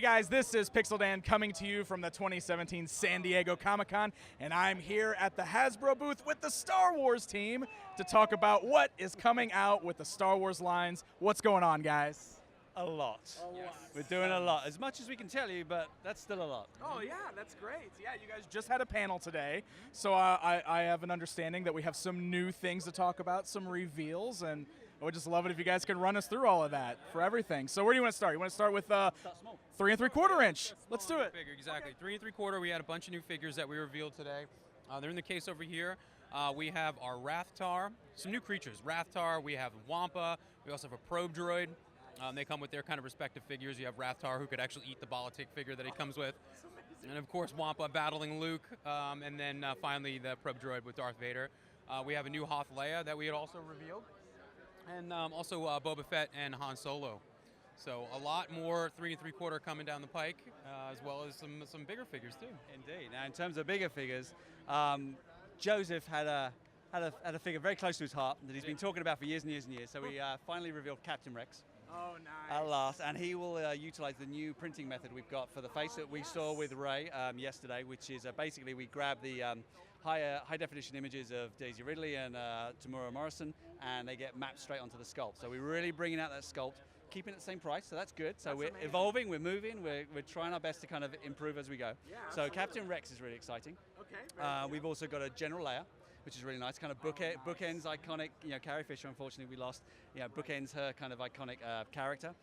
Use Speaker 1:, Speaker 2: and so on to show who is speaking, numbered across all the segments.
Speaker 1: guys, this is Pixel Dan coming to you from the 2017 San Diego Comic-Con, and I'm here at the Hasbro booth with the Star Wars team to talk about what is coming out with the Star Wars lines. What's going on, guys?
Speaker 2: A lot. We're doing a lot. As much as we can tell you, but that's still a lot.
Speaker 1: Oh, yeah, that's great. Yeah, you guys just had a panel today, so I have an understanding that we have some new things to talk about, some reveals, and I would just love it if you guys could run us through all of that for everything. So where do you want to start? You want to start with 3 3/4 inch? Let's do it.
Speaker 3: Figure, exactly. Okay. 3 3/4. We had a bunch of new figures that we revealed today. They're in the case over here. We have our Rathtar, some new creatures. Rathtar. We have Wampa. We also have a probe droid. They come with their kind of respective figures. You have Rathtar, who could actually eat the Politic figure that he comes with. And of course, Wampa battling Luke. And then finally, the probe droid with Darth Vader. We have a new Hoth Leia that we had also revealed. And also Boba Fett and Han Solo. So a lot more 3 3/4 coming down the pike, as well as some bigger figures too.
Speaker 2: Indeed. Now, in terms of bigger figures, Joseph had a figure very close to his heart that he's been talking about for years and years and years. So we finally revealed Captain Rex.
Speaker 1: Oh, nice.
Speaker 2: At last, and he will utilize the new printing method we've got for the face that we saw with Ray yesterday, which is basically we grab the high definition images of Daisy Ridley and Tamura Morrison, and they get mapped straight onto the sculpt. So we're really bringing out that sculpt, keeping it the same price, so that's good. So we're evolving, we're moving, we're trying our best to kind of improve as we go. Yeah, so Captain Rex is really exciting. Okay. We've also got a General Leia, which is really nice, kind of bookends iconic, Carrie Fisher, unfortunately we lost, bookends her kind of iconic character.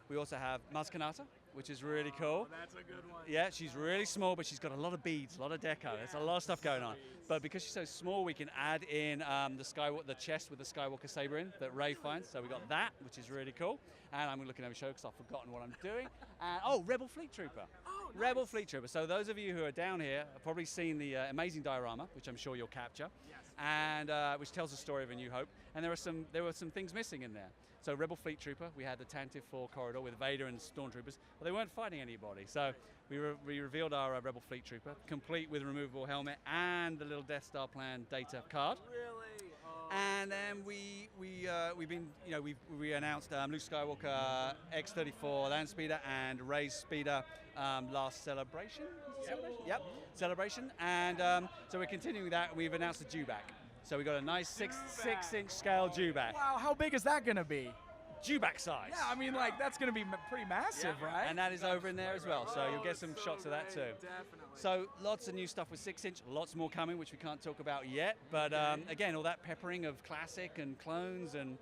Speaker 2: We also have Maz Kanata, which is really cool.
Speaker 1: That's a good one.
Speaker 2: Yeah, she's really small, but she's got a lot of beads, a lot of deco. There's a lot of stuff going on. But because she's so small, we can add in the chest with the Skywalker saber in that Rey finds. So we got that, which is really cool. And I'm looking over show because I've forgotten what I'm doing. And Rebel Fleet Trooper. Oh, nice. Rebel Fleet Trooper. So those of you who are down here have probably seen the amazing diorama, which I'm sure you'll capture, and which tells the story of A New Hope. And there were some things missing in there. So Rebel Fleet Trooper, we had the Tantive 4 corridor with Vader and Stormtroopers, but they weren't fighting anybody. So we revealed our Rebel Fleet Trooper, complete with removable helmet and the little Death Star plan data card.
Speaker 1: Really? Oh.
Speaker 2: And then we announced Luke Skywalker X-34 Land Speeder and Rey's Speeder last celebration. Yep, celebration. And so we're continuing that. We've announced the Dewback. So we got a nice 6-inch scale Dewback.
Speaker 1: Wow, how big is that going to be?
Speaker 2: Dewback size.
Speaker 1: Yeah, I mean, like, that's going to be pretty massive, right?
Speaker 2: And that is over in there as well, so you'll get some shots of that too.
Speaker 1: Definitely.
Speaker 2: So lots of new stuff with 6-inch, lots more coming, which we can't talk about yet. But again, all that peppering of classic and clones and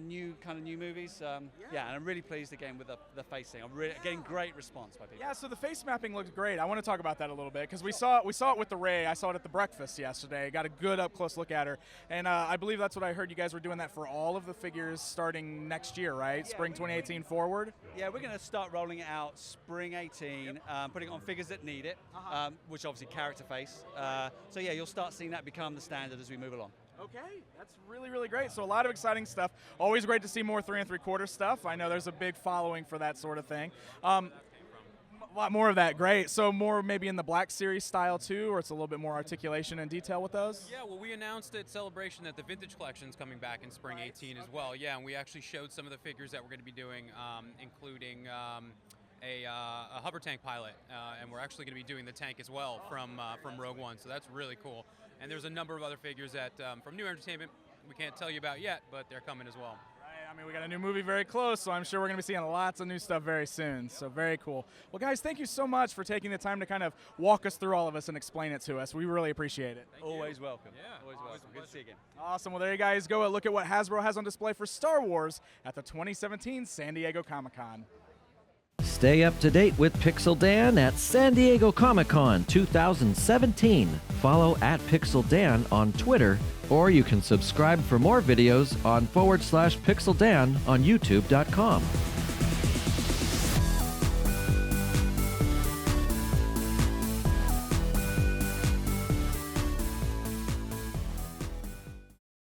Speaker 2: new movies. And I'm really pleased again with the facing. I'm really getting great response by people.
Speaker 1: Yeah, so the face mapping looks great. I want to talk about that a little bit because we saw it with the Rey. I saw it at the breakfast yesterday. Got a good up close look at her, and I believe that's what I heard. You guys were doing that for all of the figures starting next year, right? Yeah, Spring 2018 forward.
Speaker 2: Yeah, we're going to start rolling it out spring 18, putting it on figures that need it, which obviously character face. So yeah, you'll start seeing that become the standard as we move along.
Speaker 1: Okay, that's really, really great. So a lot of exciting stuff. Always great to see more 3 3/4 stuff. I know there's a big following for that sort of thing. A lot more of that, great. So more maybe in the Black Series style too, or it's a little bit more articulation and detail with those?
Speaker 3: Yeah, well, we announced at Celebration that the Vintage Collection's coming back in Spring 18 as well. Yeah, and we actually showed some of the figures that we're going to be doing, including a hover tank pilot, and we're actually going to be doing the tank as well from Rogue One, so that's really cool. And there's a number of other figures that from New Entertainment we can't tell you about yet, but they're coming as well.
Speaker 1: Right, I mean, we got a new movie very close, so I'm sure we're going to be seeing lots of new stuff very soon, so very cool. Well, guys, thank you so much for taking the time to kind of walk us through all of us and explain it to us. We really appreciate it.
Speaker 2: Always welcome.
Speaker 3: Yeah,
Speaker 2: always welcome. Good to see you again.
Speaker 1: Awesome. Well, there you guys go. Look at what Hasbro has on display for Star Wars at the 2017 San Diego Comic-Con.
Speaker 4: Stay up to date with Pixel Dan at San Diego Comic-Con 2017. Follow at Pixel Dan on Twitter, or you can subscribe for more videos on /PixelDan on YouTube.com.